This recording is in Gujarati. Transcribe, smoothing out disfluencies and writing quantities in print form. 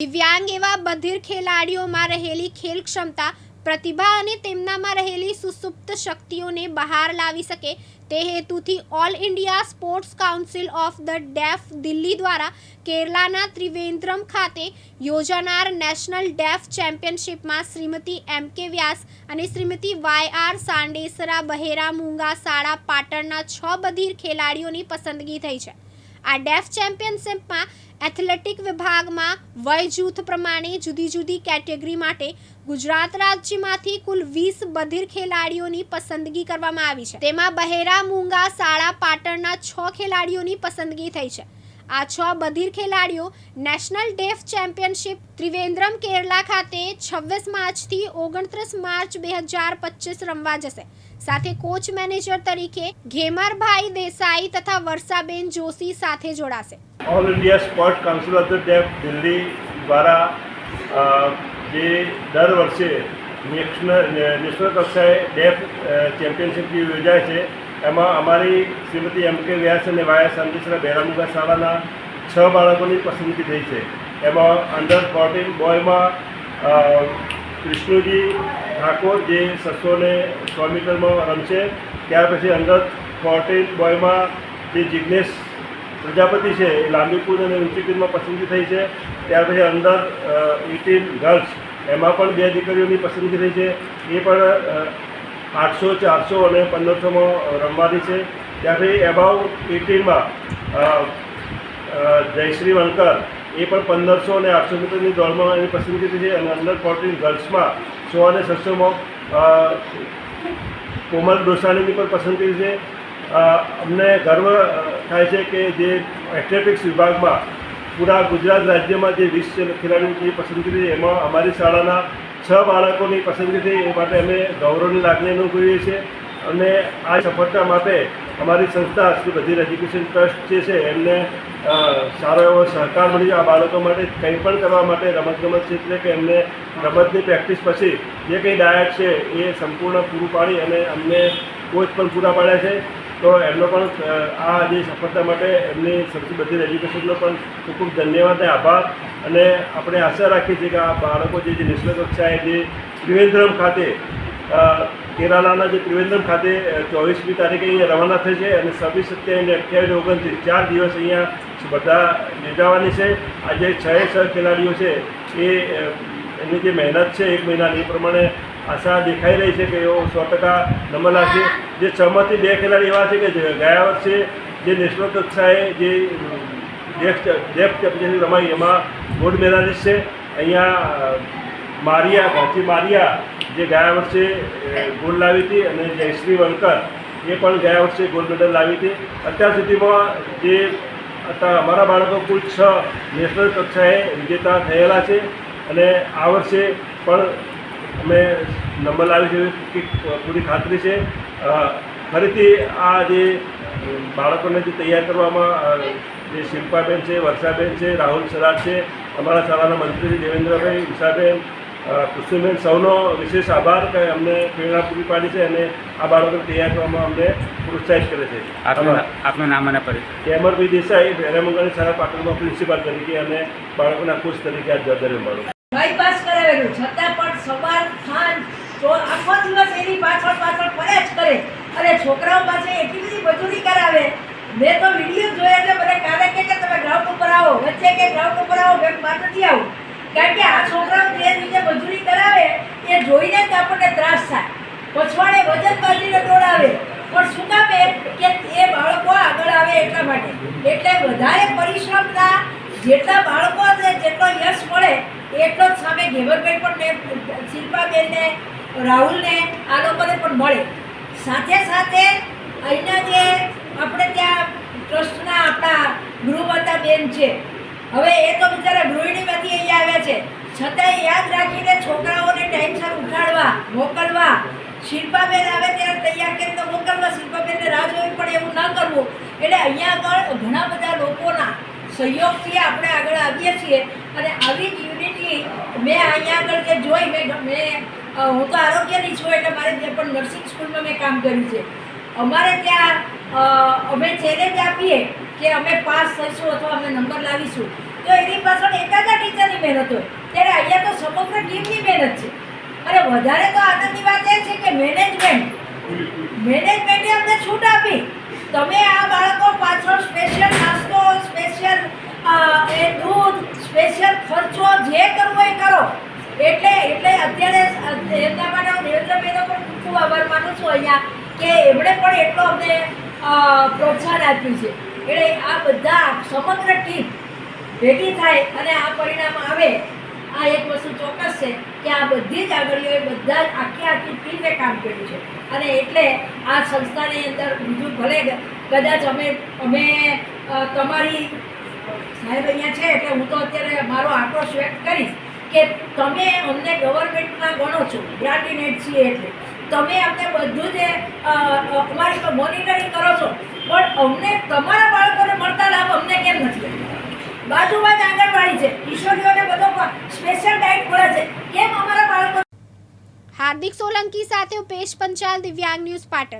દિવ્યાંગ એવા બધિર ખેલાડીઓમાં રહેલી ખેલ ક્ષમતા, પ્રતિભા અને તેમનામાં રહેલી સુસુપ્ત શક્તિઓને બહાર લાવી શકે તે હેતુથી all India sports council of the deaf Delhi દ્વારા કેરલાના ત્રિવેન્દ્રમ ખાતે યોજાનાર નેશનલ ડેફ ચેમ્પિયનશિપમાં શ્રીમતી એમ.કે. વ્યાસ અને શ્રીમતી વાય.આર. સાંડેસરા બહેરા મૂંગા શાળા પાટણના 6 બધિર ખેલાડીઓની પસંદગી થઈ છે। આ ડેફ ચેમ્પિયનશિપમાં એથ્લેટિક વિભાગમાં વય જૂથ પ્રમાણે જુદી જુદી કેટેગરી માટે ગુજરાત રાજ્યમાંથી કુલ 20 બધિર ખેલાડીઓની પસંદગી કરવામાં આવી છે। તેમાં બહેરા મૂંગા શાળા પાટણના 6 ખેલાડીઓની પસંદગી થઈ છે। આ 6 બધિર ખેલાડીઓ national deaf championship Trivandrum Kerala ખાતે 26 માર્ચથી 29 માર્ચ 2025 રમવા જશે। સાથે કોચ મેનેજર તરીકે ઘેમરભાઈ દેસાઈ તથા વર્ષાબેન જોશી સાથે જોડાશે। All India sport council of the deaf Delhi द्वारा જે દર વર્ષે નેશનલ કક્ષાએ ડેફ ચેમ્પિયનશિપ યોજાય છે એમાં અમારી શ્રીમતી એમ.કે. વ્યાસ અને વાય.આર. સાંડેસરા બહેરા મૂંગા શાળાના 6 બાળકોની પસંદગી થઈ છે। એમાં અંડર 14 બોયમાં કૃષ્ણજી ઠાકોર જે 600 મીટરમાં રમશે। ત્યાર પછી અંડર 14 બોયમાં જે જિગ્નેશ પ્રજાપતિ છે એ લાંબી કૂદ અને ઊંચી કૂદમાં પસંદગી થઈ છે। ત્યાર પછી અંડર 18 ગર્લ્સ એમાં પણ 2 દીકરીઓની પસંદગી થઈ છે। એ પણ 800, 400 અને 1500માં રમવાની છે। ત્યાર પછી એબાઉ 18માં જયશ્રી વણકર એ પણ 1500 અને 800 મીટરની દોડમાં એની પસંદગી થઈ છે। અને અંડર 14 ગર્લ્સમાં 100 અને 600માં કોમલ ડોસાણીની પણ પસંદગી છે। અમને ગર્વ થાય છે કે જે એથ્લેટિક્સ વિભાગમાં પૂરા ગુજરાત રાજ્યમાં જે 20 ખેલાડીઓની પસંદગી થઈ એમાં અમારી શાળાના 6 બાળકોની પસંદગી થઈ। એ માટે અમે ગૌરવની લાગણી અનુભવીએ છીએ અને આ સફળતા માટે અમારી સંસ્થા શ્રી બધિર એજ્યુકેશન ટ્રસ્ટ જે છે એમને સારો એવો સહકાર મળી આ બાળકો માટે કંઈ પણ કરવા માટે રમતગમત ક્ષેત્રે કે એમને રમતની પ્રેક્ટિસ પછી જે કંઈ ડાયટ છે એ સંપૂર્ણ પૂરું પાડી અને અમને કોચ પણ પૂરા પાડ્યા છે। તો એમનો પણ આ જે સફળતા માટે એમની સંસ્થા બધિર એજ્યુકેશનનો પણ ખૂબ ખૂબ ધન્યવાદ અને આભાર। અને આપણે આશા રાખીએ છીએ કે આ બાળકો જે નેશનલ કક્ષાએ જે ત્રિવેન્દ્રમ ખાતે કેરાલાના જે ત્રિવેન્દ્રમ ખાતે 24મી તારીખે અહીંયા રવાના થઈ છે અને 26, 27, 28, 29 4 દિવસ અહીંયા સ્પર્ધા યોજાવાની છે। આ જે 6 ખેલાડીઓ છે એ એની જે મહેનત છે 1 મહિનાની એ પ્રમાણે આશા દેખાઈ રહી છે કે એઓ 100% નંબર લાવશે। જે 6માંથી 2 ખેલાડી એવા છે કે ગયા વર્ષે જે નેશનલ કક્ષાએ જે ડેફ ચેમ્પિયનશિપ રમાઈ એમાં ગોલ્ડ મેડાલિસ્ટ છે। અહીંયા ઘાંચી મારિયા જે ગયા વર્ષે ગોલ્ડ લાવી હતી અને જયશ્રી વણકર એ પણ ગયા વર્ષે ગોલ્ડ મેડલ લાવી હતી। અત્યાર સુધીમાં જે અમારા બાળકો કુલ 6 નેશનલ કક્ષાએ વિજેતા થયેલા છે અને આ વર્ષે પણ અમે નંબર લાવી છે પૂરી ખાતરી છે। ફરીથી આ જે બાળકોને જે તૈયાર કરવામાં જે શિલ્પાબેન છે, વર્ષાબેન છે, રાહુલ સરાજ છે, અમારા શાળાના મંત્રી દેવેન્દ્રભાઈ, ઉષાબેન, કુસુમબેન સૌનો વિશેષ આભાર કે અમને પ્રેરણા પૂરી પાડી છે અને આ બાળકોને તૈયાર કરવામાં અમને પ્રોત્સાહિત કરે છે। આપનું નામ અને પરિચય? ઘેમરભાઈ દેસાઈ, ભેરામંગળની શાળા પાટણમાં પ્રિન્સિપાલ તરીકે અને બાળકોના કોચ તરીકે આ જવાબદારી સંભાળું। બાયપાસ કરાવેલું છતાં પણ સવાર સાંજ આખો દિવસ એની પાછળ ફર્યા જ કરે અને છોકરાઓ પાસે એટલી બધી મજૂરી કરાવે। મેં તો વિડીયો જોયા છે, મને કાલે કે તમે ગ્રાઉન્ડ ઉપર આવો, વચ્ચે કે ગ્રાઉન્ડ ઉપર આવો, મેં બહાર નથી આવું કારણ કે આ છોકરાઓ જે રીતે મજૂરી કરાવે એ જોઈને જ આપણને ત્રાસ થાય। પછવાડે વજન કાઢીને દોડાવે પણ શું કામે કે એ બાળકો આગળ આવે એટલા માટે। એટલે વધારે પરિશ્રમના જેટલા બાળકો જેટલો યશ મળે એટલો જ સામે ઘેમરભાઈ પણ શિલ્પાબેનને, રાહુલને આ લોકોને પણ મળે। સાથે સાથે અહીંના જે આપણે ત્યાં ટ્રસ્ટના આપણા ગૃહમાતા બેન છે, હવે એ તો બિચારા ગૃહિણીમાંથી અહીંયા આવ્યા છે છતાંય યાદ રાખીને છોકરાઓને ટાઈમસર ઉઠાડવા મોકલવા। શિલ્પાબેન આવે ત્યારે તૈયાર કરીને મોકલવા, શિલ્પાબેનને રાહ જોવી પડે એવું ન કરવું। એટલે અહીંયા આગળ ઘણા બધા લોકોના સહયોગથી આપણે આગળ આવીએ છીએ અને આવી જ યુનિટી મેં અહીંયા આગળ જે જોઈ મેં હું તો આરોગ્યની છું એટલે મારે ત્યાં પણ નર્સિંગ સ્કૂલમાં મેં કામ કર્યું છે। અમારે ત્યાં અમે ચેલેન્જ આપીએ કે અમે પાસ થઈશું અથવા અમે નંબર લાવીશું તો એની પાછળ એકાદા ટીચરની મહેનત હોય. ત્યારે અહીંયા તો સમગ્ર ટીમની મહેનત છે. અને વધારે તો આનંદની વાત એ છે કે મેનેજમેન્ટે અમને છૂટ આપી. તમે આ બાળકો પાછળ સ્પેશિયલ નાસ્તો, સ્પેશિયલ દૂધ, સ્પેશિયલ ખર્ચો જે કરવો એ કરો. એટલે અત્યારે એમના માટે હું દેવેન્દ્રભાઈનો પણ ખૂબ ખૂબ આભાર માનું છું અહીંયા કે એમણે પણ એટલો અમને પ્રોત્સાહન આપ્યું છે. એટલે આ બધા સમગ્ર ટીમ ભેગી થાય અને આ પરિણામ આવે, આ એક વસ્તુ ચોક્કસ છે કે આ બધી જ આગળીઓએ બધા જ આખી ટીમે કામ કર્યું છે. અને એટલે આ સંસ્થાની અંદર બીજું ભલે કદાચ અમે તમારી સાહેબ અહીંયા છે એટલે હું તો અત્યારે મારો આક્રોશ વ્યક્ત કરીશ કે તમે અમને ગવર્મેન્ટમાં ગણો છો, ગ્રાન્ટીનેટ છીએ એટલે તમે અમને બધું જ અમારી મોનિટરિંગ કરો છો, પણ અમને તમારા બાળકોને મળતા લાભ અમને કેમ નથી? બાજુમાં જ આંગણવાડી છે, કિશોરીઓને બધો સ્પેશિયલ ડાયટ મળે છે, કેમ અમારા બાળકો? હાર્દિક સોલંકી સાથે ઉપેશ પંચાલ, દિવ્યાંગ ન્યૂઝ પાટણ.